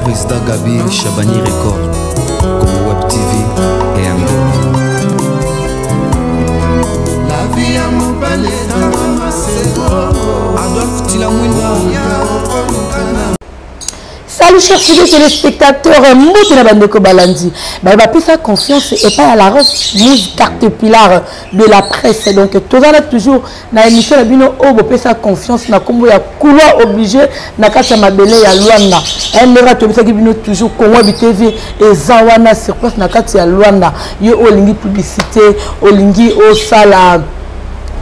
Président Gabi Chabani Record, comme Web TV et Angola. La vie à mon palais dans ma cerveau. Adolphe Tilamouina. Salut chers téléspectateurs, Moutou Nabandeko Balandi. Bah sa confiance et pas à la rose mousse carte pilar de la presse. Donc tout ça toujours na émission la bino obo sa confiance na kombo ya couloir obligé na kata mabele ya Luanda. Un mera to bisa bino toujours Congo BTV et Zawana sur place na kata ya Luanda. Yo olingi publicité, olingi o sala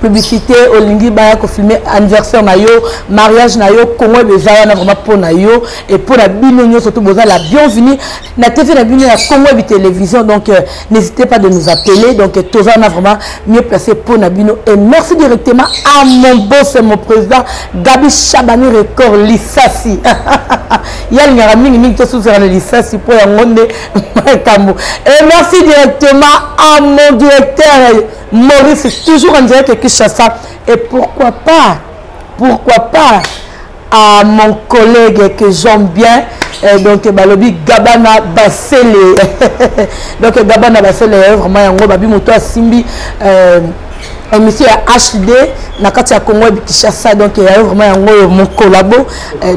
publicité olingi baya ko filmer anniversaire na yo mariage na yo Congo bezala na vraiment pour na yo et pour la bino surtout boza la bienvenue na TV na bino ya Congo télévision donc n'hésitez pas de nous appeler donc tous on a vraiment mieux placé pour na bino et merci directement à mon boss mon président Gabi Chabani Record Lissasi ya ngara mingi to sous le Lissasi pour ya ngonde kambo et merci directement à mon directeur Maurice, toujours en direct que Chassa. Et pourquoi pas à mon collègue que j'aime bien, donc Balobi Gabana Bassele. Donc Gabana Bassele, vraiment, un gros babi moto à Simbi. Monsieur HD, Nakati Congo Kinshasa, donc il y a vraiment mon collabo.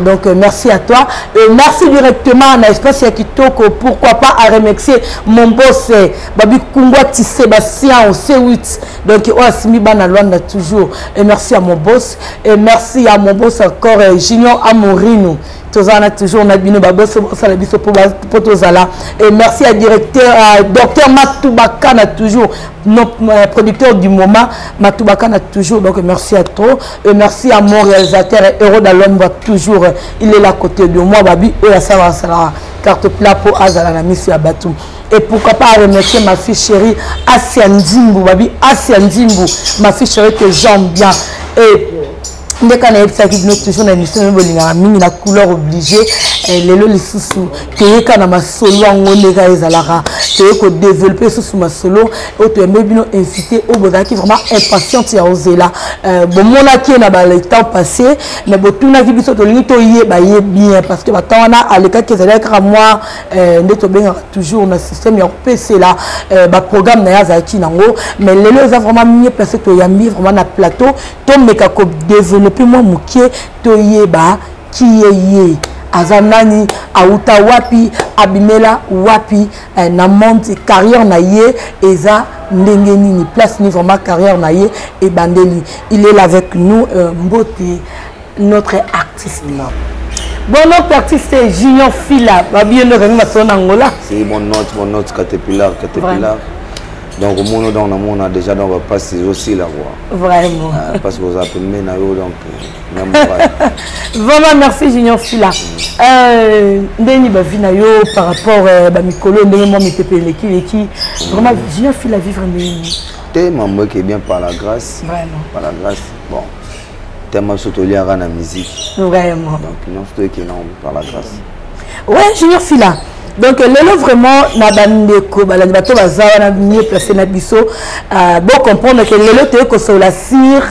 Donc merci à toi. Et merci directement à l'espace Kitoko. Pourquoi pas à remercier mon boss Babi Kungwa Sébastien au C8. Donc on a simi Bana Luanda toujours. Et merci à mon boss. Et merci à mon boss encore Junior Amorino. Tozana toujours on a bino babos pour Tozala. Et merci à directeur docteur Matoubakana toujours notre producteur du moment Matoubakana toujours donc merci à toi et merci à mon réalisateur Héros d'Alomba toujours il est là à côté de moi babi et à savoir ça carte plat pour Azala na mission à Batou. Et pourquoi pas remercier ma fille chérie Asia Ndimbu babi Asia Ndimbu ma fille chérie que j'aime bien et dès qu'on a toujours dans l'émission de la couleur obligée les sous que quand on a solo on est là que développer sous ma solo auto bien invité au bout qui vraiment impatiente à oser là bon mon qui na ba le temps passé mais bon tout na qui biso to lingi to yé bien parce que maintenant on a à l'école que c'est là moi ndeto bien toujours dans système ya PC là ba programme na ya qui nango mais les a vraiment mieux placé to yambi vraiment na plateau to meka ko développer puis moi mukie toyeba qui yeye azanani auta wapi abimela wapi na monde carrière na ye eza ndengeni ni place ni vraiment carrière na ye et bandeli il est là avec nous Mbote notre artiste là. Bon notre artiste c'est Junior Fila va bien le remettre en Angola. C'est mon note Caterpillar. Donc, on a déjà on va passer aussi la voix. Vraiment. Parce que vous appelez Menayo, donc. Vraiment, merci Junior Fila. Ndeni Bavinayo par rapport à Mikolo, Ndeni Momitepeleki, vraiment Junior Fila vivre Ndeni. T'es maman qui est bien par la grâce. Vraiment. Par la grâce. Bon. T'es ma surtout lié à la musique. Vraiment. Donc, non, c'est qui est énorme par la grâce. Ouais, Junior Fila. Donc là vraiment na bandeko balandi bato bazala na mieux placé na biso bon comprendre que lelo te ko sur la cire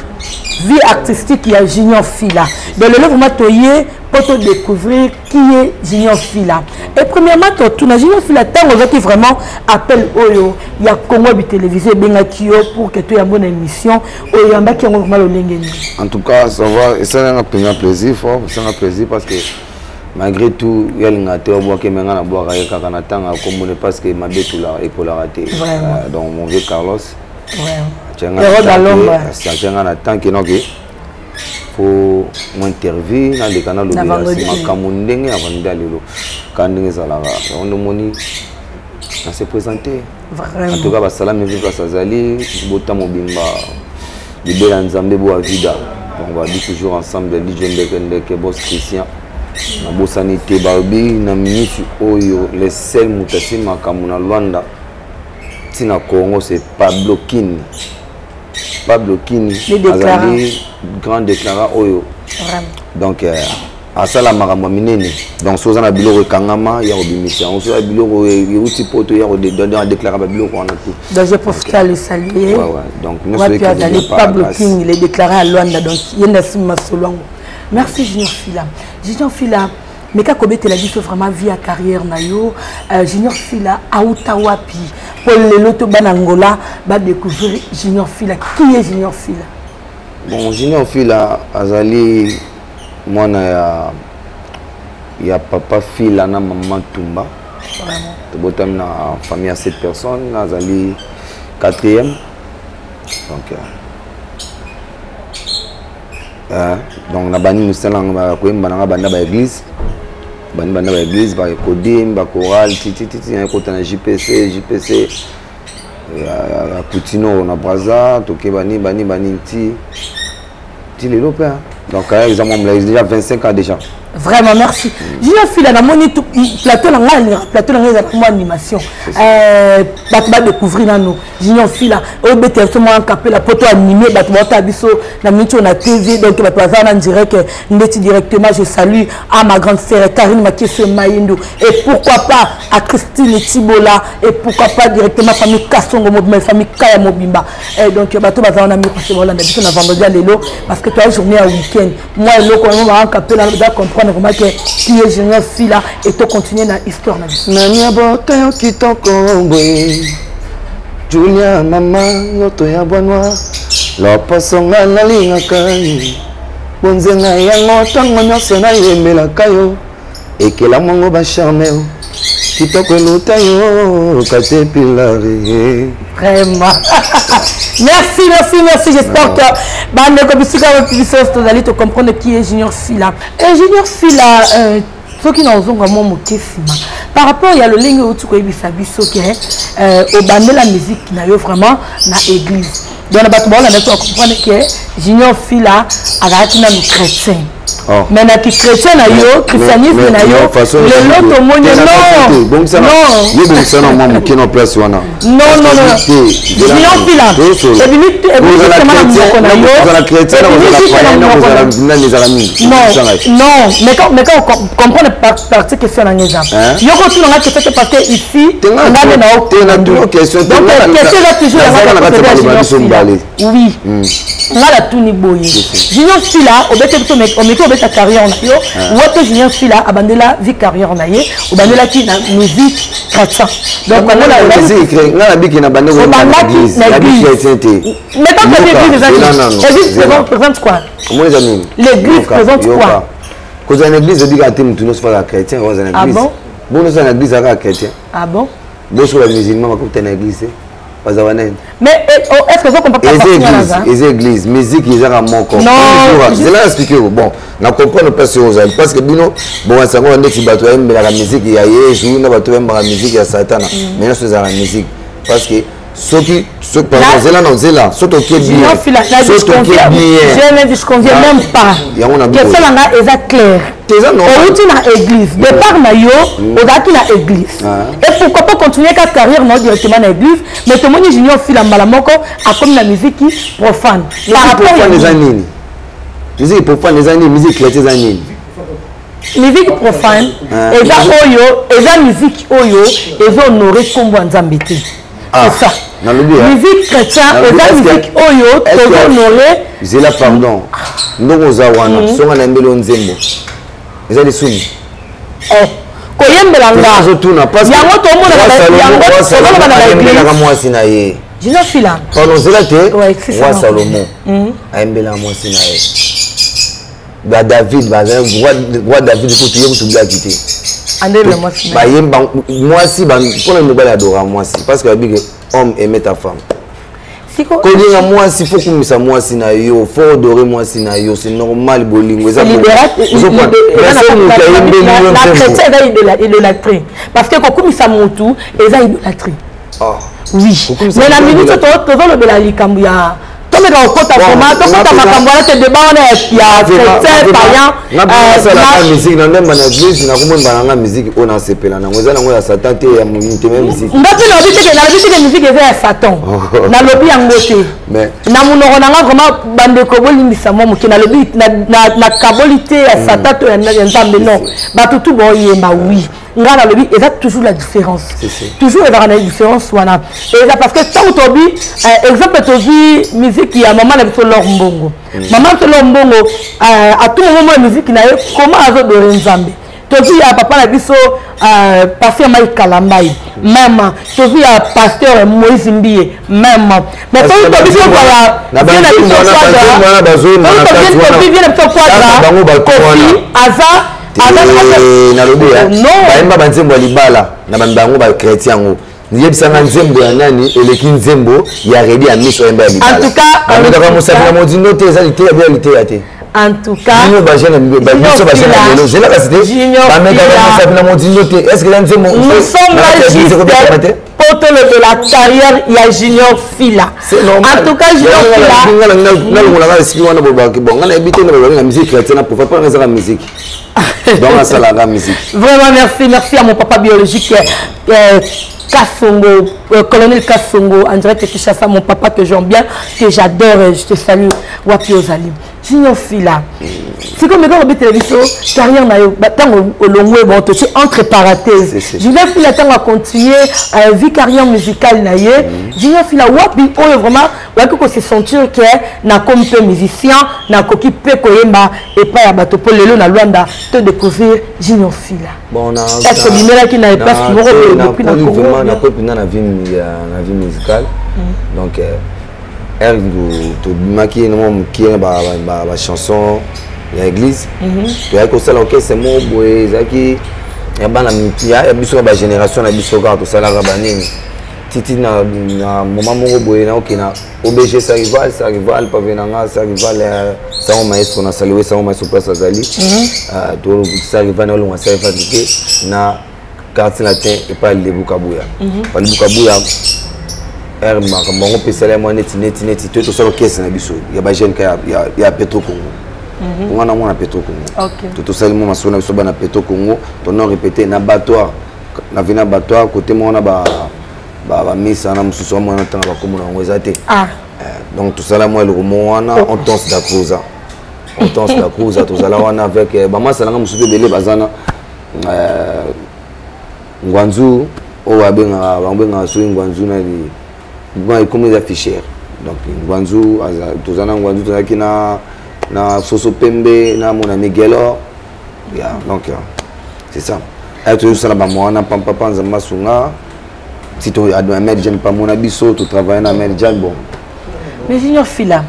vie artistique ya Junior Fila. Donc là vraiment toyé pour te découvrir qui est Junior Fila. Et premièrement tout na Junior Fila tant qui vraiment appelle oyo ya Congo télévisé benga kio pour que tu aies une bonne émission oyo amba qui vraiment le lengeni. En tout cas ça va et ça un plaisir fort, c'est un plaisir parce que malgré tout, il y a une boire qui m'a boire parce que ma bête là et pour la rater. Donc mon vieux Carlos. C'est un temps qui donc faut m'interviewer dans les canaux de ma camondeng avant d'aller là. Quand on nous moni, on s'est présenté. En tout cas, salam et vive Sazali, Botam Obimba, Libéla Nzambe Boa Vida. On va dire toujours ensemble de DJ Ndeke Boss Christian. Na bosanité Barbie na minute oyo les seuls mutasi makamuna Luanda tina Congo c'est Pablo Kini azali grand déclarant oyo donc à ça la makamwa minene donc soza na biloko kangama ya obimisa on soza biloko yuti poto ya de déclarer ba biloko on a tout donc je profite à le saluer donc nous sommes Pablo Kini il est déclaré à Luanda donc yenda sima solongo. Merci Junior Fila. Junior Fila, mais quand tu as dit vraiment vie à carrière nayo Junior Fila Aouta Wapi pour les loto banangola va découvrir Junior Fila. Qui est Junior Fila? Bon, Junior Fila azali moi il y a papa Fila na maman Tumba. Vraiment. Tu na famille à 7 personnes, azali 4e. Donc on a banni nous sommes dans l'église. Banda ba église ba Kodim ba chorale titi un côté na JPC Poutino na Braza toke bani ti le lopé. Donc exemple on l'a déjà 25 ans déjà. Vraiment merci. Junior Fila na moni tout plateau na moi animation. Ba découvrir na nous. Junior Fila au BTF tout moi capé la photo animée ba ta biso na minute on a TV donc ba toi en direct ndeti directement je salue à ma grande sœur Karine Makese Mayendo et pourquoi pas à Christine Tibola et pourquoi pas directement famille Kassongo ma famille Kaya Mobimba. Et donc ba to ba on a mis parce que voilà na biso na vendredi à lelo parce que toi journée à week-end moi le ko on capé là da comprendre comment que qui est Junior Fila et to continuer na histoire na biso. Nani abote kitoko ngwe Julia mama yoto ya bwanwa la pasonga na linga kai bonzenga yango tango nyose na yembela kayo ekela mongo ba charmel kitoko luta yo kate pilare. Vraiment. Merci. J'espère que bande comme si vous allez te comprendre qui est Junior Fila. Et Junior Fila ceux qui n'ont pas vraiment par rapport il y a le ligne où tu connais biso qui est au bande la musique qui n'a vraiment na église. Donc on a comprendre que Junior Fila a gagné dans le chrétien. Mais na qui chrétien na yo christianisme na yo le loto monye non ça non moi qui non place wana non Junior Fila et limite mais quand on comprend partie question na ngeza yo ko tout na question parce que ici on a na question donc question là toujours oui on a la tout ni boye Junior Fila au ta carrière en ayo ou Junior Fila abandela vie carrière en aye ou bandela qui na musique chrétien donc on a la musique na biki na bandela la biki était mais quand l'église présente quoi l'église présente quoi cause une église de dire que nous sommes pas chrétiens ou une église bon nous sommes une église à chrétien bon donc sur la musulman on peut une église. Mais est-ce que vous comprenez pas les églises, musique, ils ont un mot comme. Non. Je vais expliquer. Bon, on comprend pas sur eux parce que bon, ça on dit que bateau aime la musique, il y a Jésus, on bateau aime la musique, il y a Satan. Mais là c'est la musique parce que ceux qui par exemple c'est là, ceux qui bien. Je conviens même pas. Que cela là est clair. On na église. De par maillot, on a na église. Et pourquoi pas continuer ta carrière non directement na église, mais tout le monde Junior Fila malamoko a comme la musique profane. Par rapport à les années. Musique profane les années, musique chrétienne années. Musique profane, et ça oyo, et ça musique oyo, et ça honorer Kombo Nzambe. C'est ça. Musique chrétienne, et ça musique oyo, et honorer. J'ai la pardon. Nous aux awana, sont en embello nzembo. Ils ont des sous. Oh, koyembelanga. Yango to mona yango. Junior Fila. Pendant cela roi Salomon. Aembela moi sinaye. Ba David, ba roi David ko tuyem to bla quitter. Andele moi sinaye. Ba yemba moi si ba pour le bala adora moi si parce que big homme aime ta femme. Quand moi si faut que ça moi si na yo faut adorer moi si na yo c'est normal bolingo ça la chrétien est idolâtrie parce que comme ça montou et ça idolâtrie oui mais la minute to le bela likambu ya to me ka okota format to kota makambo ala te débat on est ya chrétien païen la musique na ndemba na église na komona bana musique on a sepela na ngoza na ngoya satan te ya munite même musique ndati na bité que musique est ya satan na lobi yango te mais na munoko na vraiment bande ko bolimbisa mo muke na lobi na kabolité ya satan to ya nzambe non ba tout bon yemba oui ngana lobi et ça toujours la différence toujours il y a une différence wana et ça parce que tant tobi exemple tobi musique ya maman na biso leur mbongo maman to leur mbongo à tout moment musique na comment azo de nzambe tu vu ya papa na biso pasteur Maï Kalambai même tu vu ya pasteur Moïse Mbie même mais quand tu biso voilà na biso baimba banzembo ya libala na bango ba chrétien ngo niyebisanga nzembo ya nani eleki nzembo ya redi ya miso yemba ya libala en tout cas bamekaka mosapi na modindo te eza lite ya bia lite ya te en tout cas biso bajene lelo zelaka site bamekaka mosapi na modindo te est ce que la nzembo nous sommes là juste pour te lever la carrière il y a Junior Fila en tout cas Junior Fila nalongolaka esiki wana bolobaki bon nga nayebi te na balobaki na musique chrétienne na prophète mpo ezaka musique donc asalaka musique. Vraiment merci à mon papa biologique Kassongo, colonel Kassongo, en direct de Kinshasa, mon papa que j'aime bien, que j'adore, je te salue, Wapi Ozalim. Junior Fila. C'est comme quand on a télévision, carrière na au long bon, tu es entre parenthèses. Junior Fila a continué vie carrière musicale na ye. Junior Fila Wapi oh vraiment, Wapi ko se sentir que na comme peu musicien, na koki pe koyemba et pas ya bato pour lelo na Luanda te découvrir Junior Fila. Bon na est-ce que bimela qui n'a pas numéro depuis na Congo na ko pina na vie musicale. Donc elle to bimaki no mo ki ba chanson ya église. Tu as que ça OK c'est mon boy zaki ya bana ya biso ba génération na biso ka to sala rabani titi na moment mo boy na OK na OBG sa rival pas venanga sa rival ça on maestro na saluer ça on maestro place azali to sa rival na longa sa fatigué na quartier latin et pas le Bukabuya pas le Bukabuya ma mongo pesala mo neti to sala caisse na biso ya ba jeune ka ya Petro Congo on a mon Petro Congo tout ça le moment sona biso bana Petro Congo to non répéter na battoir na vina battoir côté mo na ba misa na mususu mo na tanga ba komo na ngwezate donc tout ça là moi le roman wana on danse da cruza tout ça là wana avec ba masa na mususu belé bazana Ngwanzu o abenga so Ngwanzu na ni bon comme les afficheurs donc Ngwanzu tozana Ngwanzu tozaki na Soso Pembe na mon ami Gelo donc c'est ça et tout ça là ba moi na papa panza masunga si tu as un mec j'aime pas mon abisso tu travailles na mec bon mais Junior Fila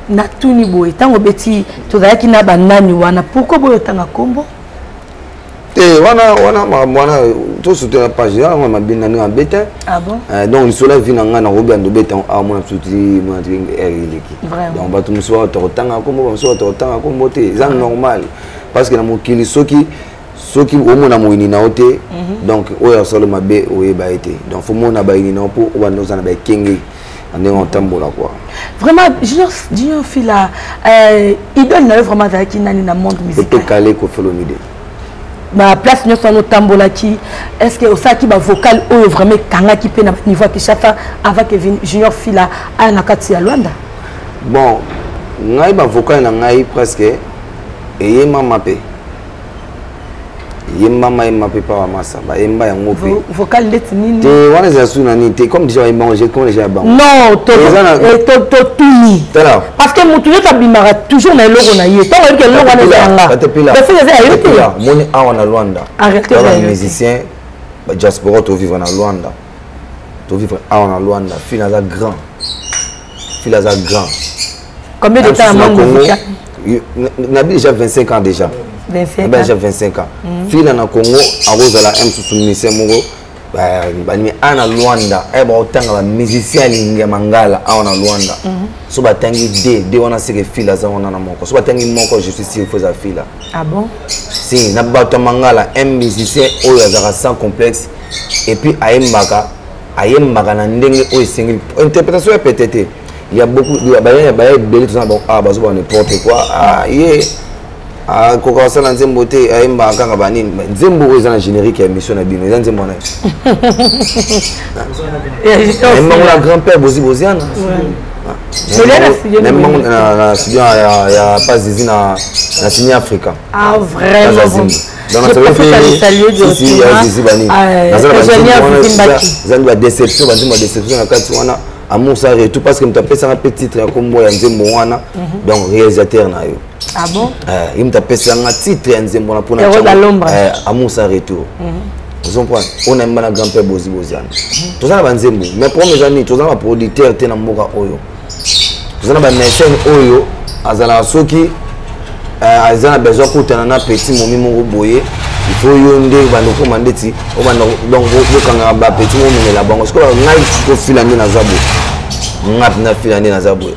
na tuni boy tango beti tozaki na banani wana pourquoi boy tanga kombo wana tout sur la page là on m'a bien donné un bête bon donc sur la vie na Robert de bête à mon petit mon donc ba tout soir tanga comme so tanga comme c'est normal parce que na mokili soki au mona moini na ote donc oya solo mabe oyeba été donc faut mona ba ini na po o bando sana ba kenge ande on tambola quoi vraiment Junior Fila idole na vraiment avec nani na monde musical peut calé ko Folomide ma place nous sommes au tambola qui est-ce que ça qui va vocal ou vraiment kanga qui peut na niveau qui chata avec Junior Fila à na kati ya Luanda bon ngai ba vocal na ngai presque et mama pe yemba mappé par massa ba yemba yango pe vocal let nini te wana za suna ni te comme déjà manger comme déjà ba non to tuni parce que mutu yota bimara toujours na loko na ye to que loko na zanga ba fait ça yote moni awa na Luanda arrêtez les musiciens ba diaspora to vivre na Luanda to vivre awa na Luanda fila za grand combien de temps manque na déjà 25 ans déjà 25 ans. Fila na Congo, à Rosala, M. Soumisé Mogo, Bani Ana Luanda, Tanga, la musicien Linga Mangala, Ana Luanda. So batangi de on a série fila za on a moko. So batangi moko, je suis sûr qu'il faut ça fila. Ah bon? Si, na bato Mangala, un musicien, Oyazara sans complexe, et puis Ayembaka na ndenge oy single. Interprétation est peut-être. Il y a beaucoup, il y a des gens bon, bazo n'importe quoi. Quand ça nzembo te ayemba kanga banini nzembo eza na générique ya émission na bino eza nzembo na la grand-père boziana même na studio ya pas zizi na signé Africa vraiment donc ça veut faire saluer de zizi banini na déception na kati wana amour ça retour parce que m'tapé ça un petit titre comme moi nzembo wana donc réalisateur na yo. Ah bon? Il m'tapé ça un titre nzembo na pour na amour ça retour. Vous comprenez? On aime na grand-père Bozi Boziane. Tout ça na nzembo mais pour mes amis tout ça na producteur te na mboka oyo. Tout ça na ba mécène oyo azala soki azana besoin kutana na petit momi mongo boye. Il faut yonder va nous commander ti on va donc quand on va petit moment là bon parce que ngai ko filandi na zabo ngap na filandi na zabo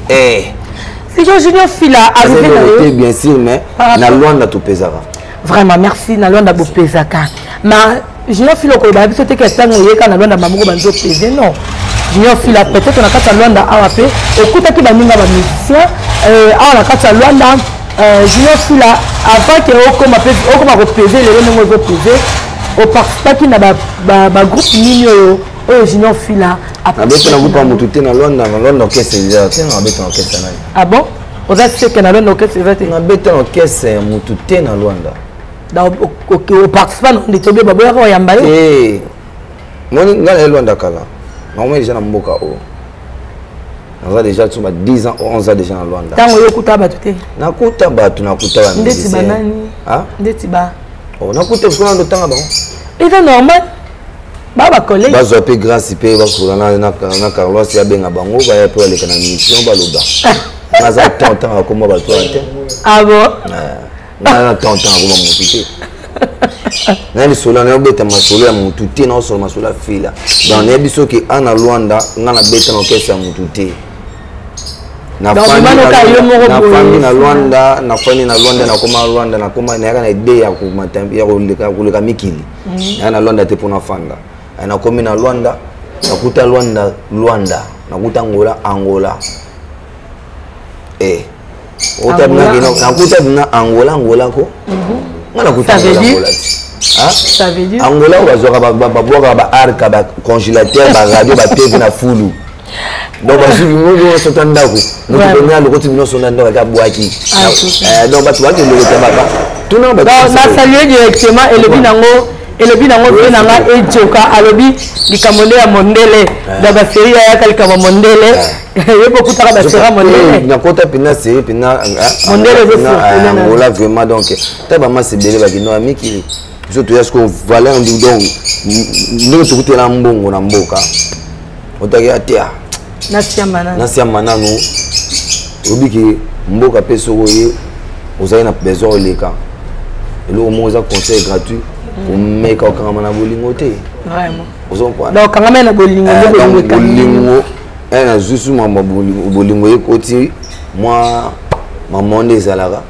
si je junior fila arrivé là bien sûr mais na Luanda to pesaka vraiment merci na Luanda bo pesaka ma junior fila ko ba biso te que tango yeka na Luanda mamuko banzo peser non junior fila peut-être on a kata Luanda awape okuta ki baninga ba musicien on a kata Luanda junior fila avant que okoma repéser les noms de peser au participant na ba groupe nino o junior fila avec na groupe mututé na Londres orchestre c'est na avec orchestre na ah bon on a dit que na Londres orchestre c'est na avec orchestre mututé na Londres donc au participant de tobe baboya ko yamba moni ngala Londres kala normalement déjà na mboka o on a déjà 10 ans 11 ans déjà na Luanda. Tango yokuta batu te. Nakuta batu nakuta ba. Ndeti banani? Ah? Ndeti ba. Oh nakuta kuna ndo tanga ba. C'est normal. Baba collègue. Ba zo pe grâce pe ba ko na Carlos ya benga bango ba ya pe le kana mission ba loba. Naza temps ko mo ba to ante. Ah bon? Na temps ko mo mututé. Nani sola na beta masolo ya mututé na so masolo fila. Dans ne biso ki ana Luanda ngana beta no kesa mututé. Na famille na Luanda na famille na Luanda na koma na kana idée ya kumatambi ya kuleka mikili. Na Luanda te pona fanda. Na komi na Luanda na kuta Luanda na kuta Angola. Na kuta na Angola ko. Ngana kuta Angola. Ça veut dire Angola bazoka ba arc ba congélateur ba radio ba TV na fulu. Donc parce que nous sommes en train nous devons le côté nous sommes en train de boaki donc parce que le tabaka tout non ba na saluer directement et le binango benanga ejoka alobi likamole ya mondele da ba série ya kalika mondele yebo kutaka ba série mondele na kota pina série pina mondele de Angola vraiment donc taba ma c'est belé ba kino amiki surtout est-ce que valeur donc nous tout est na mbongo na mboka otaki atia nasia manano obiki mboka peso oye ozali na besoin oleka elo moza conseil gratuit pour meka okanga na bolingo te vraiment ozompa donc kanga na bolingo na zusu mama bolingo ekoti moi maman ezalaka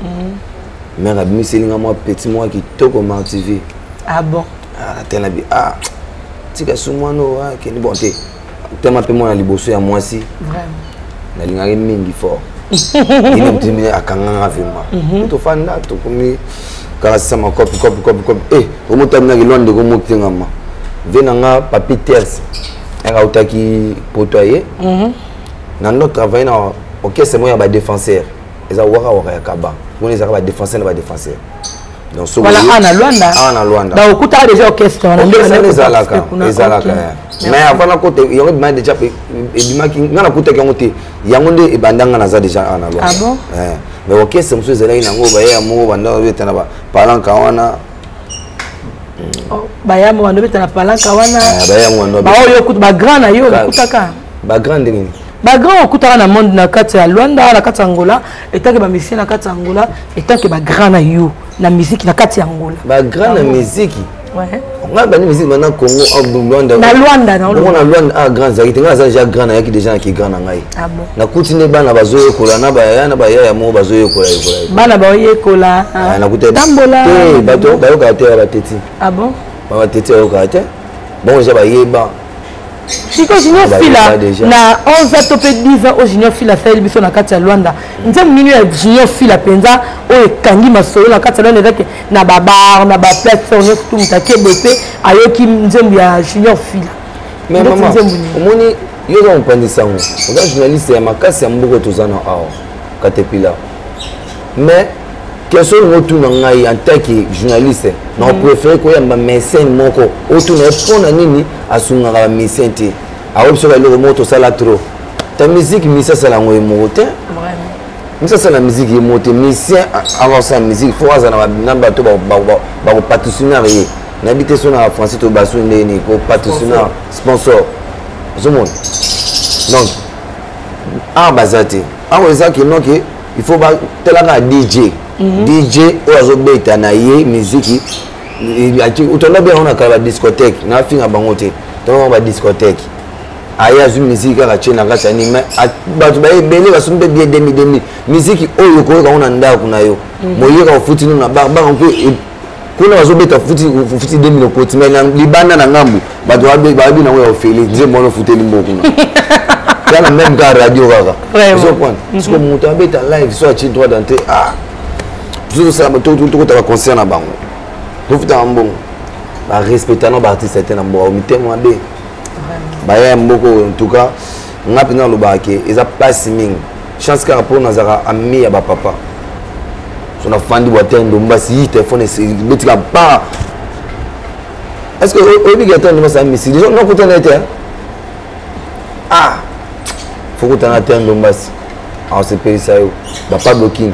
mais rabimi selinga moi petit moi qui toko ma TV ah bon tena bi tika sumano keni bonté tema pe mona liboso ya mwasi vraiment na lingaki mingi fort ina mtimi akanga vraiment to fanda to komi kala sama copy omutamina ki londe ko muktenga ma venanga papi ters nga utaki potoyer na notre travail na orchestre moya ba défenseur eza waka ya kaba on eza ba défenseur na ba défenseur donc so voilà ana Luanda donc okuta déjà orchestre na ndeko ezalaka mais avant la côté il y aurait bien déjà ebimaki ngana kuta kango te yango nde ebandanga na za déjà ana Luanda ah bon mais orchestre muso ezalaki nango baya mo banda betana ba palanka wana baya mo banda betana palanka wana baya mo ndo ba oyo kuta ba grand na yo kutaka ba grand nini ba grand okutaka na monde na kati ya Luanda na kati ya Angola etake ba musicien na kati ya Angola etake ba grand na yo na musique na kati ya Angola ba grand na musique ouais on a bani musique maintenant Congo au Luanda na Luanda ah grand zaki tenga za ja grand yaki déjà ki grand ngai ah bon na kutine bana bazoye kola na ba ya mo bazoye kola bana baoye kola na kutine tambola bato ba yoka te ba teti ah bon ba teti yoka te bon je ba yeba Chico junior fila na 11 ans topé 10 ans au junior fila fait biso na kati ya Luanda nzem minu ya junior fila penza o ekangi masolo na kati ya Luanda ezaki na babar na ba plateforme tout mutake bope ayoki nzembu ya junior fila mais maman omoni yo za mpandisa ngo oza journaliste ya makasi ya mboko tozana awa katepila mais question retourne ngai en tant que journaliste na préféré ko yamba mécène moko otuna pona nini asungaka ba mécène te aobi soka eloko moko tosala trop ta musique misa asala yango emoko te misa asala musique emoko te musicien akosala musique fo azala na bato bakopatrocinaire ye nayebi te so na français to baso ndeni kopatrocinaire sponsor ozomona donc awa baza te awa ezaki noke il faut batelaka DJ DJ oyo azobeta na ye musique utonda bien ona kala discothèque na finga bango te to ba discothèque aya zu musique kaka chena kati ni mais bato ba ebele basombe bien demi musique oyo ko ka ona ndako na yo moyeka ofuti na ba ko kuna bazobeta futi 2000 okoti mais na libanda na ngambu bato ba bi na oyo ofeli nze mono futeli mboko na kana même ka radio kaka so point parce que mon tabeta live so achi droit d'entrée tout ça tout ta concert na bango tout futa mbongo ba respectano ba artiste était na mboka mitemo abe ba ya mboko en tout cas ngapi na lobake eza passe mingi chance ka pour nazara ami ya ba papa son afandi watendo mbasi téléphone betika pas est-ce que obligatoire de ça misi disons non côté net faut que tu attendes mbasi on se paye ça ba pas blocking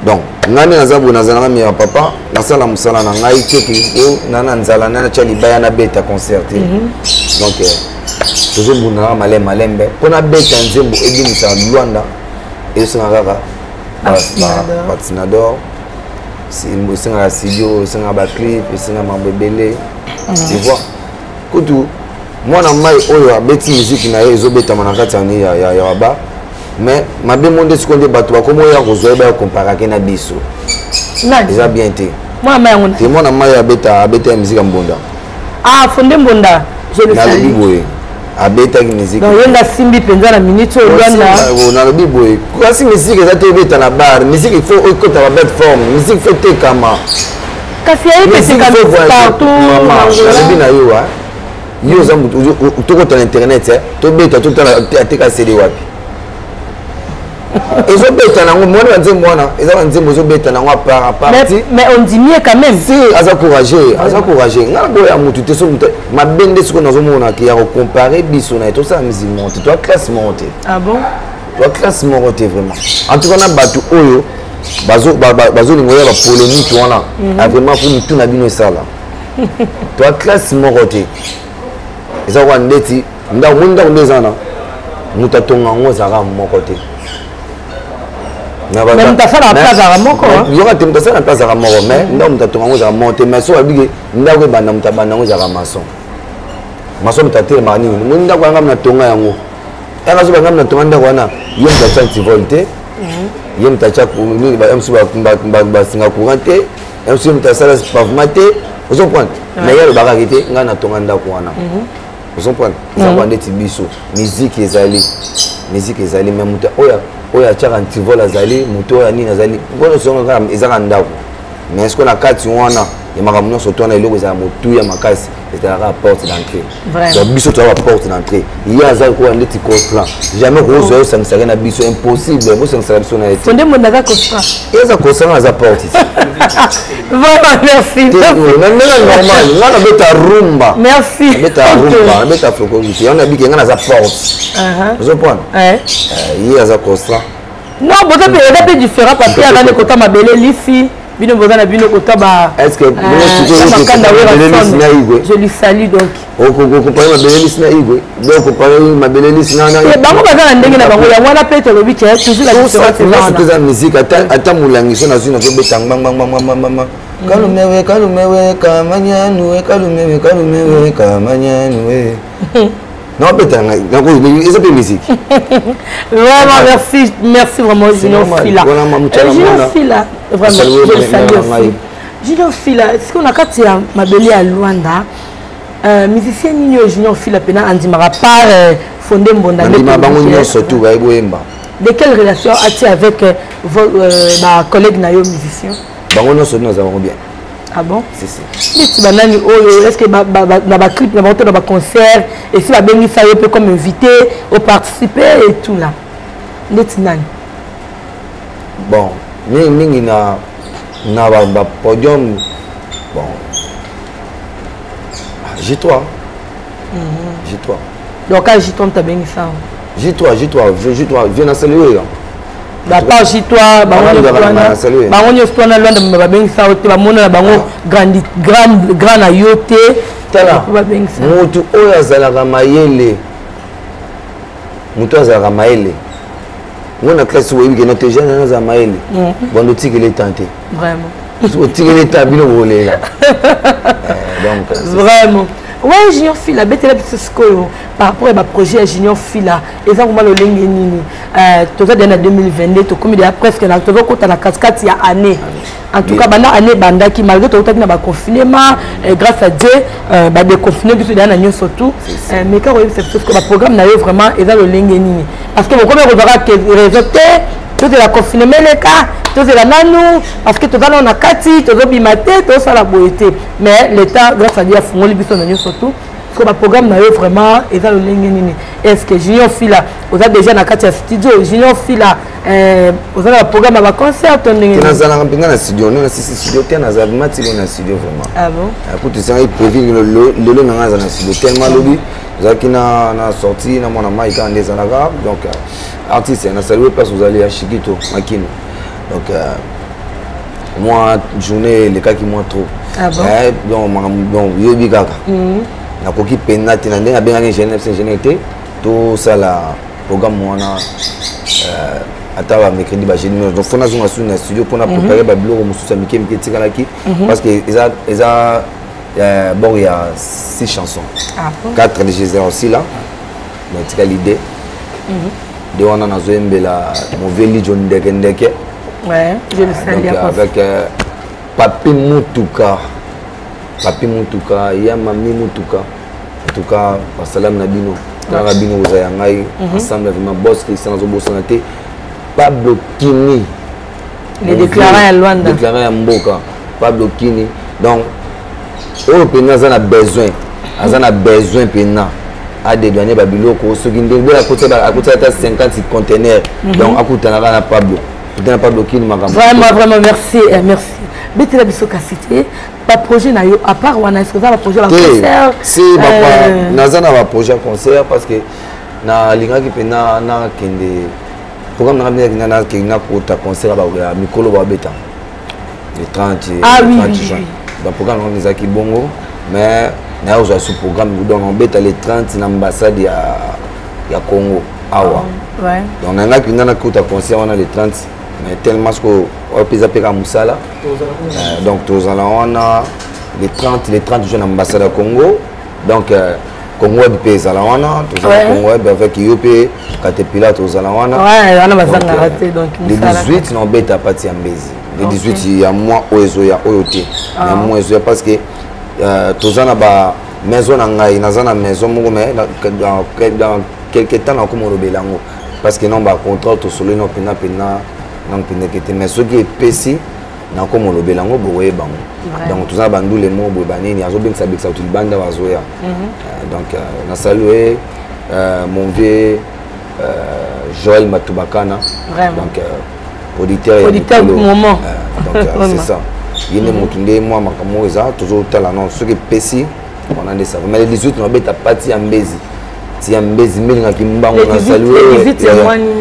donc ngami nazabu nazana mi ya papa nasala musala na ngai teki nana nzala nana chali baya na beta concert donc toujours buna malembe pona beta nzembo edimisa Luanda et ça kaka patinador c'est une singa studio singa ba clip singa mambebele tu vois kutu mwana mai oyo abeti musique na yezo beta manakati ya ba mais mabe monde seconde bato ba komo ya kozoe ba comparer na biso déjà bien té moi mai on té mwana mai abeta musique mbonda Fondé Mbonda je le sais abeta ki musique donc yenda simbi penza na minute o Luanda na lobi boy kasi musique za te beta na bar musique il faut écouter la belle forme musique fait te kama kasi ya ipesi kama partout na na yo yo za mutu to ko ta internet to beta to ta ateka CD wapi ezo beta na mwana nzemwana eza nzembo zo beta na part mais on dit mieux quand même si aza courageux ngala boya mutu te so mutu mabende siko nazo mona ki ya comparer biso na to ça musique monte toi classe monte toi classe monte vraiment en tout cas na batu oyo bazo lingo ya ba polémique wana vraiment pour mutu na bino sala toi classe monte eza kwa ndeti nda munda ndezana mutatonga ngozaka mokote même ta fala place à moko yo ka temta sana place à moko mais nda mutatonga ngozaka monte mais so abige nda ko banda mutabanda ngozaka mason mutatere mani munda kwa ngam na tonga yango eka so ngam na tonga nda wana yo mutacha antivolte yo mutacha ku ba MC ba singa courante MC mutasala pavemate ozo point mais yalo baka kite ngana tonga nda ko wana ozo point za kwa ndeti biso musique ezali même muta oya chaka antivol azali muto oya nini azali ngono songa kama ezaka ndako mais est-ce qu'on a kati wana ya makamno soto na iloko za mutu ya makasi ezaka porte d'entrée donc biso to porte d'entrée il y a za ko ndeti constant jamais ko zo sangisa na biso impossible bo sangisa biso na eti Fondé Mbonda za constant eza constant za porte voilà merci normal ngana beta rumba merci beta floko vite on a dit que ngana za porte zo point il y a za constant non boza pe différent papier à la kota mabele lifi bino boza na bino kota ba est-ce que je lui salue donc comparer mabelelis na igwe donc comparer mabelelis na bango baza na ndenge na bango ya wana pe to lobi que toujours la différence c'est la musique ata mulangiso na zuna zo betang bang kalumewe kamanyanu non betanga donc ils ont musique vraiment merci vraiment Junior Fila Junior Fila vraiment je le salue aussi Junior Fila est-ce qu'on a kati ya mabele à Luanda musicien nini Junior Fila pena andimaka par Fondé Mbonda surtout de quelle relation as-tu avec ma collègue nayo musicien bango no nous avons bien. Ah bon? Si. Est-ce que dans ma clip, dans ma concert, et si la béni ça peut comme invité, ou participer et tout là. Bon, mingi na podium. Bon. J'ai toi. donc quand J3 t'as bien ça J3 viens à saluer la part J3 bango nyosito na Londres babengisa ote bamona bango grand ayote tala mutu oyo azalaka mayele ngona classe oyebi ke notre jeune na mayele bondo tikele tante vraiment tikele tabino bolela donc vraiment ouais Junior Fila betela bisosko par rapport à projet Junior Fila eza comment le lenge nini toza dans 2022 to comme il y a presque na toza kota na cascade ya année en tout cas bana année banda qui malgré tout na ba confinement grâce à Dieu ba déconfiné biso dans na surtout mais quand c'est parce que le programme na yo vraiment eza le lenge nini parce que comme on verra que résultat tout de la confinement les cas tout de la nanou parce que tout dans na kati tout bimate tout ça la beauté mais l'état grâce à Dieu a fondé biso na surtout parce que le programme na yo vraiment eza le lenge nini est-ce que Junior Fila vous avez déjà na kati ya studio Junior Fila vous avez un programme à concert ton nenge na zala ngapinga na studio na sisi studio tena za matilo na studio vraiment ah bon écoute ça il prévu le na na studio tellement lobby zaki na sorti na mona maika ndeza na rap donc artiste na saluer place vous allez à Chiquito Makino donc moi journée les cas qui moi trop ah bon donc yobi kaka na koki penati na ndenga benga ingénieur tout ça la programme moi na ata mercredi ba jeudi donc fona zonga sur na studio pour na préparer ba blog mususa mike tikalaki parce que ils bon il y a 6 chansons 4 de Jésus aussi là donc c'est l'idée de on a zoembela Moveli John Ndeke ouais je le sais bien avec Papi Mutuka ya Mami Mutuka en tout cas salam nabino na rabino uzayangai ensemble vraiment boss Christian Zobosonate Pablo Kini les déclarés à Luanda déclaré à Mboka Pablo Kini donc au pena za na besoin pena à dédouaner babiloko ce qui ndenge à côté à 50 containers donc à côté na Pablo Kini makambo vraiment merci betela biso cité pas projet na yo à part wana est-ce que ça va projet la concert si papa nazana va projet concert parce que na linga ki pena na kende programme na bien na kenda ko ta concert ba mikolo ba beta le 30 juin donc programme on ezaki bongo mais na yo sous programme donc on beta le 30 na ambassade ya Congo awa ouais donc na kenda na ko ta concert on a le 30 mais tellement que on peut zapper à Moussala donc tous on a les 30 jeunes ambassadeurs Congo donc Congo pays à la wana tous Congo avec IOP Caterpillar tous à la wana ouais on a bazanga raté donc les 18 non bête à partir Mbezi les 18 il y a moi oezoya oyoté il y a moi oezoya parce que tous on a ba maison ngai nazana maison mo mais dans quelques temps na comme robelango parce que non ba contrat to solo no pena donc mais ce qui est précis na comme le belango boye bango donc tout ça bandu les mots bobanini azo ben sabik sa tout banda wazoya donc na saluer mon vieux Joël Matubakana donc auditeur du moment donc c'est ça il est montunde moi makamo eza toujours tala non ce qui est précis on a des ça mais les 18 on beta parti Mbezi si Mbezi melinga kimbango na saluer les 18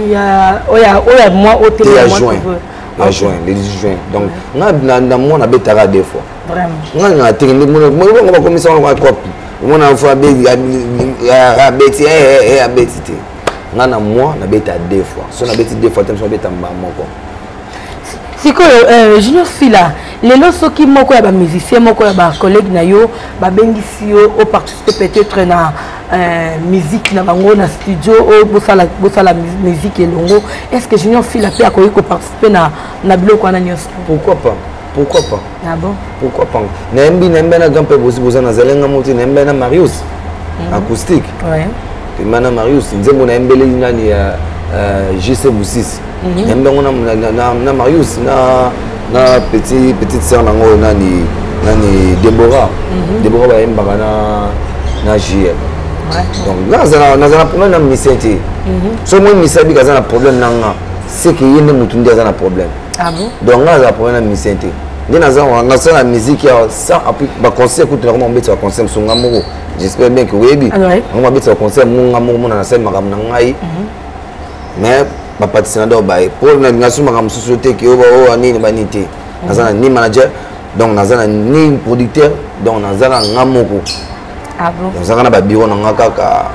il y a moi au télé moi juin le 18 juin donc na moi na betara deux fois vraiment nga tekende mo ba commission on va copie mo na fois ya beti abeti nga na moi na beta deux fois so na beti deux fois tellement beta moko siko Junior Fila lelo soki moko ya ba musicien moko ya ba collègue na yo ba bengisi yo au participer peut-être na musique na bango na studio au bosala musique elongo est-ce que Junior Fila peut akoki ko participer na biloko wana nyonso pourquoi pas ah bon pourquoi pas nembi na gampe bosi na zelenga moti nembe na Marius acoustique ouais mana Marius nzembo na embele nani ya JC Bousis nembe na Marius na petite sœur nango nani Deborah ba embaka na JL donc nazana problème na misenti so moi misabi kazana problème nanga c'est que yene mutundi azana problème ah bon donc nazana problème na misenti nde naza na musique ya ça ba concert écoute na comment mbetsa concert songa moko j'espère bien que webi on va mbetsa concert munga moko mona na scène makam na ngai mais ba patisana do ba pour na ngasi makam société ki o nini ba nité naza ni manager donc naza ni producteur donc naza na ngamoko ah bon naza na ba bureau na ngakaka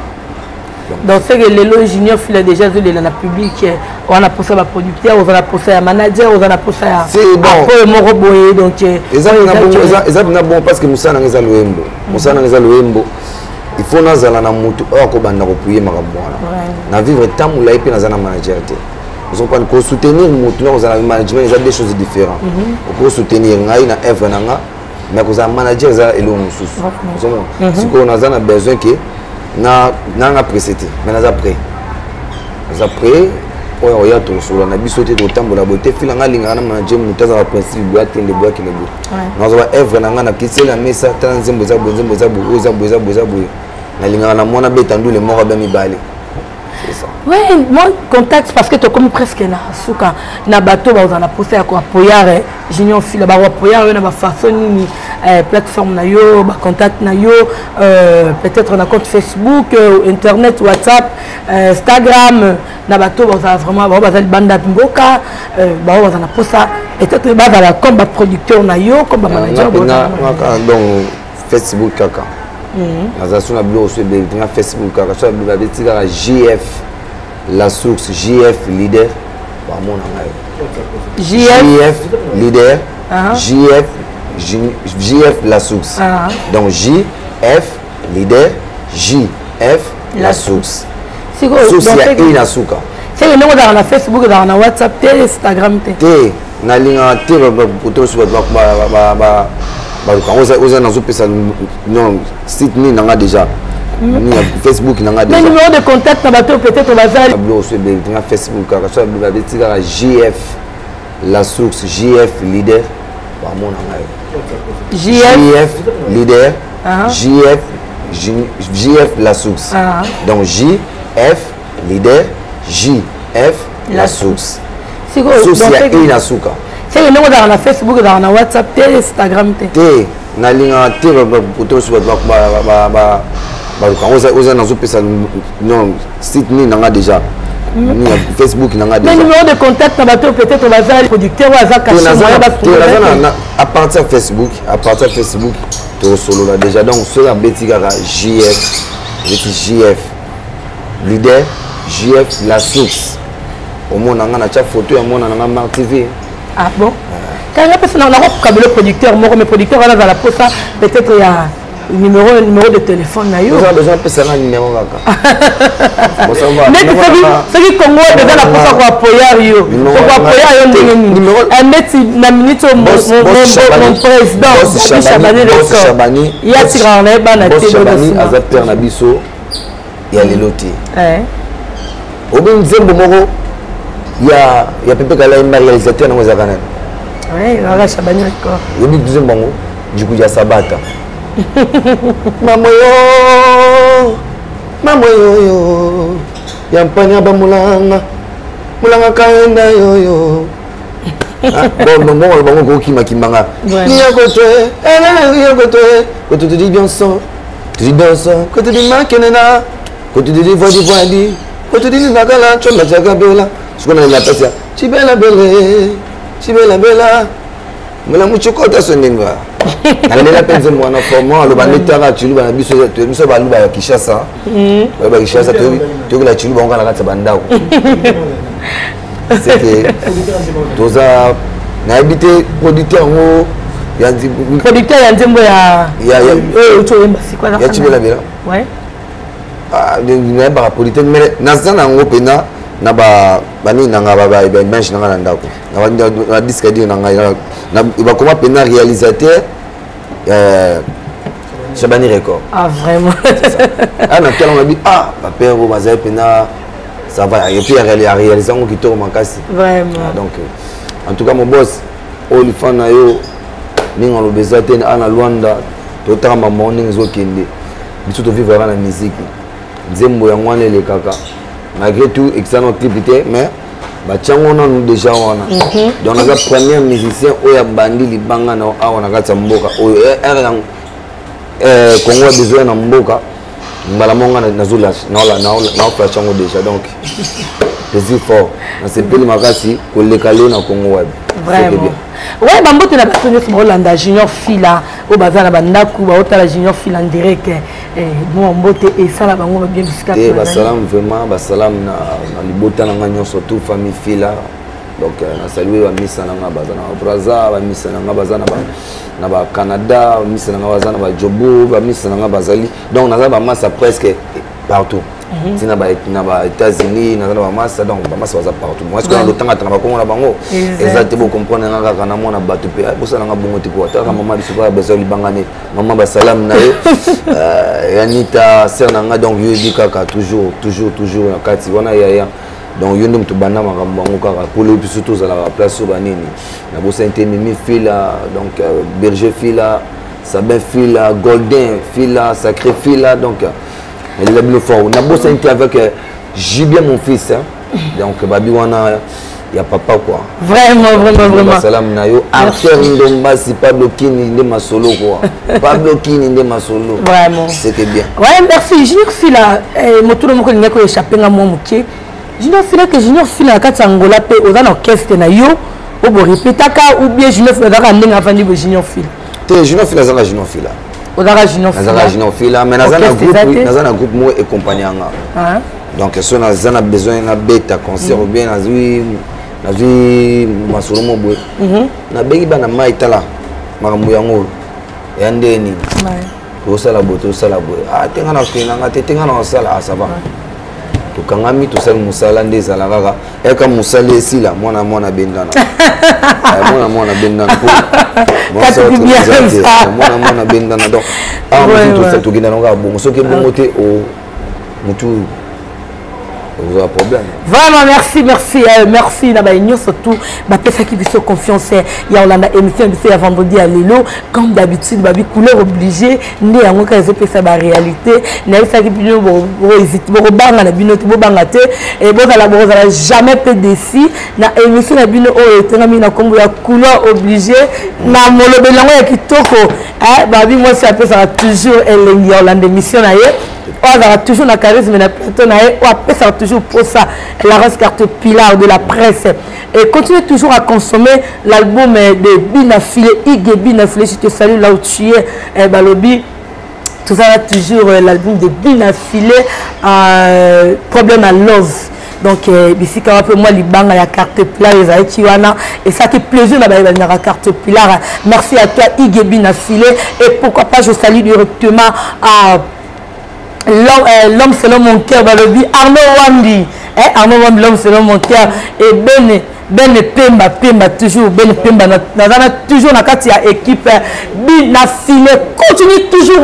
donc c'est que les junior file déjà dans la public on a posé la producteur on a posé un manager on a posé un c'est bon mon robot donc exactement bon parce que Moussa Nangeza Loembo il faut nazala na mutu ko banda ko puyer makambo na vivre tant moula et puis nazana manager te ils ont pas ko soutenir mutu na za management ils ont des choses différentes ko soutenir ngai na œuvre nanga mais ko za manager za elo mususu si ko nazana besoin que na précédé mais naza prêt oyo ya to solo na biso te to tambola bote filanga linga na manager mutaza wa principe boya tende boya kile bo nazo ba œuvre nanga na kisela mesa tana nzembo za boye na linga na mona betandu le moko ba mibale c'est ça ouais moi contact parce que tu comme presque na suka na bateau ba on a posé à quoi apoyar junior file ba apoyar na ba façon ni plateforme na yo ba contact na yo peut-être na compte Facebook internet WhatsApp Instagram na bateau ba vraiment ba banda mboka ba on a posé peut-être ba la comme ba producteur na yo comme ba manager donc Facebook kaka naza suna bilo so be na Facebook kaka so ba betika JF la source JF leader ba mona ngai JF leader JF la source donc JF leader JF la source source ya ina suka c'est que nous dans la Facebook dans la WhatsApp té Instagram té na linga té ba poto so ba oza na zopesa non site ni nanga déjà ni Facebook nanga déjà mais numéro de contact na bateau peut-être bazali blo so be na Facebook ka so ba betika JF la source JF leader ba mona ngai JF leader JF la source donc JF leader JF la source source ya ina suka c'est que nous dans la Facebook dans la WhatsApp té Instagram té na linga té ba poto so ba oza na zopesa non site ni nanga déjà ni Facebook nanga déjà mais numéro de contact na bateau peut-être bazali producteur ou aza caché à partir Facebook to solo là déjà donc cela betika JF leader JF la source au monde nanga na cha photo ya mona nanga Mar TV. Ah bon quand la personne a le producteur moi mes producteurs là dans la poste peut-être il y a numéro de téléphone na yo. Vous avez besoin de passer un numéro kaka. Mais c'est qui Congo déjà la poste pour appuyer yo. Pour appuyer yo ndenge numéro un mètre na minute mon président Chabani il y a tiré en bas na télé Chabani azapter na biso ya leloti. Obin Nzembo moko ya Pepe Kala est réalisateur na Mozakana. Oui, là Chabani record. Obi Nzembo ngo du ya Sabata. Mama yo yampanya ba mulanga kaenda yo bon bango ko kimanga ko tu dis bien ça ko tu dis makenena ko tu dis voidi ko tu dis nakala chonda chakabela sukona na pesa chibela bela mula muchokota sondenga nalela penze mwana format lo bandetara chulu bana biso ba luba ya Kishasa ba Kishasa to la chulu bonga la kata bandako c'est que toza na habité producteur ngo ya producteur ya Nzembo ya uchoyemba sikwa ya chibela bela ouais ah na ba producteur mais na sana ngo pena na bani nanga ba bench nanga ndako na disque dire nanga na ba comment pena réalisateur Chabani record. Ah vraiment. Ah na quel on a dit ah papa vous bazay pena ça va et puis réaliser on qui tourne en casse. Vraiment. Donc en tout cas mon boss Olifan na yo ninga lo bezaten ana Luanda to tamba morning zo kende. Biso to vivre na musique. Nzembo ya ngwane le kaka. Malgré tout excellent clip mais batiango nanu déjà wana donc naza premier musicien oyo abandi libanga na awa na kati ya mboka oyo Congo a besoin na mboka mbala monga nazula na place yango déjà donc c'est fort na sepeli makasi koleka leo na Congo web vraiment ouais bambote na bato nyonso baolanda junior fila oyo baza na bandako baotala junior fila en direct bon mbote esala bango babien bisika basalam vraiment basalam na libota na nga nyonso tout famille fila donc na saluer bamisa na nga baza na Brazza bamisa na nga baza na ba Canada bamisa na nga baza na ba Jobo bamisa na nga bazali donc naza bamasa presque partout tina ba États-Unis naza na bamasa donc bamasa baza partout moi est-ce que na lotanga tanga bakongo na bango exactement comprendre nga kaka na mona bato pe bosala nga bongo tipo ataka mama biso ba besoin libangane mama basalam na yo Yanita sœur na nga donc yo kaka toujours na kati wana ya donc yo ndem to bana makambo bango kaka pour le plus surtout à la place au banini na bossa Mimi fila donc Berger fila Sabin fila Golden fila Sacré fila donc elle est le fort na bossa avec Jibia mon fils donc babi wana ya papa quoi vraiment salam na yo Arthur Ndomba si Pablo Kini de masolo quoi Pablo Kini de masolo vraiment c'était bien ouais merci Junior fila motulo moko linga ko échapper nga mo muke Junior fila que Junior fila kati Angola pe oza na orchestre na yo obo répétaka ou bien Junior fila ka ndinga fandi bo Junior fila te Junior fila zanga Junior fila oza Junior fila mais nazana groupe mo et compagnie nga donc so nazana besoin na beta concert ou bien nazwi masolo mo boy na bengi bana mai tala makambo yango ya ndeni osala boy tenga na fina nga tenga na osala ça va tukangami tosali musala nde ezala kaka eka musala esila mwana bendana mwana bendana mwana bendana donc tokenda nanga bongo soki bongo te mutu un problème. Vraiment merci na ba union surtout ba pesa qui biso confiance ya Olanda émission de ce vendredi à Lelo comme d'habitude babi couleur obligée ndé yango ka pesa ba réalité na ça qui bino bo hésite bo banga na bino to bo banga te et bo za jamais peu déci na émission na bino o etengami na kombo ya couleur obligée na molobelango ya kitoko babi moi ça pesa toujours elengi ya Olanda émission na ye on a toujours la charisme na plateau na ye on ça toujours pour ça la race carte pilar de la presse et continue toujours à consommer l'album de Binafile Iggy Binafile. Je te salue là où tu es balobi tout ça toujours l'album de Binafile problème à love donc ici quand un peu moi libanga ya carte pilar les aïtiwana et ça qui plaisir na ba carte pilar. Merci à toi Iggy Binafile et pourquoi pas je salue directement à l'homme selon mon cœur balobi Arnaud Wambi l'homme selon mon cœur et Ben Pemba toujours Ben Pemba toujours na kati ya équipe Binafile continue toujours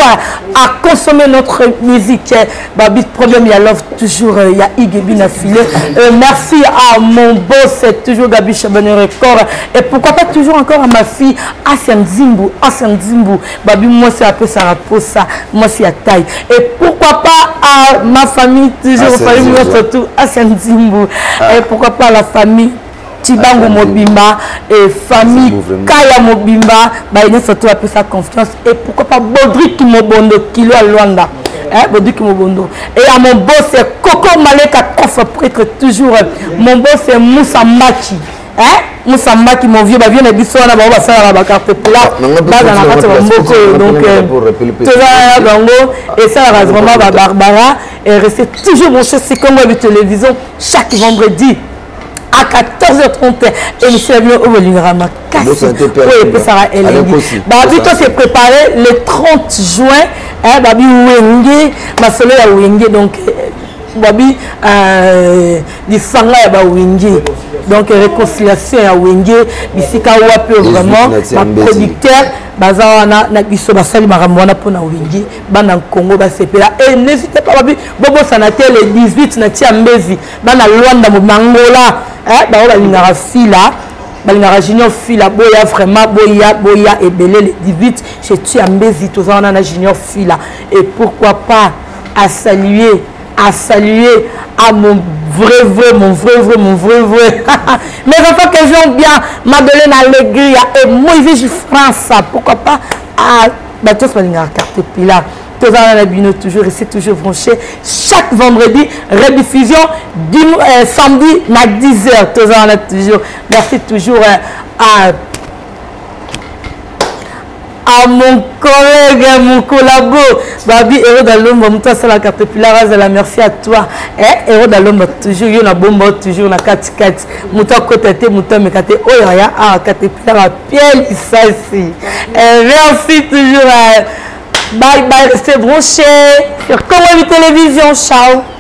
à consommer notre musique babi problème ya love toujours ya Iggy Binafile. Merci à mon boss toujours Gabi Chabane Record et pourquoi pas toujours encore à ma fille Asian Zimbu babi moi c'est un peu ça rapport ça moi c'est à taille et pourquoi pas à ma famille toujours famille moi surtout Asian Zimbu et pourquoi pas à la famille Tibango Mobimba et famille Kaya Mobimba bah il est surtout un peu sa confiance et pourquoi pas Bodrik Mobondo Kilo à Luanda Bodrik Mobondo et à mon boss c'est Coco Maleka coffre prêtre toujours mon boss c'est Moussa Maki Moussa Maki mon vieux bah vient de biso na ba ça la carte pula bah dans la carte mboko donc tout ça bango et ça vraiment Barbara et rester toujours mon cher c'est comme la télévision chaque vendredi à 14h30 émission au Bolingama Kassi oui Sarah Hélène Babi toi c'est préparé le 30 juin Babi Wenge masolo ya Wenge donc Babi disanga ya ba Wenge donc réconciliation ya Wenge bisika wapi vraiment ma producteur bazawana na biso basali makambo wana pona Wenge bana Congo basepela et n'hésitez pas Babi bobo sanate le 18 na tia Mbezi bana Luanda mo Mangola balingara fila balingara junior fila boya vraiment boya et belé le 18 chez Tiambezi tous on a junior fila et pourquoi pas à saluer à saluer à mon vrai. Mes enfants que j'aime bien, Madeleine Allegria et Moïse France, pourquoi pas à Batos Malinga carte Pilar. Tous la bino toujours et c'est toujours branché chaque vendredi rediffusion samedi à 10h tous toujours merci toujours à mon collègue, mon collabo, Babi, héros d'Alomba, Mouta la carte Pilar, merci à toi. Héros d'Alomba, toujours, il y a bomba, toujours, la carte, Mouta côté, Mouta Mekate, oh, il y a carte Pilar, Pierre, ça ici. Merci toujours. Bye bye, restez branchés sur Congo Télévision. Ciao.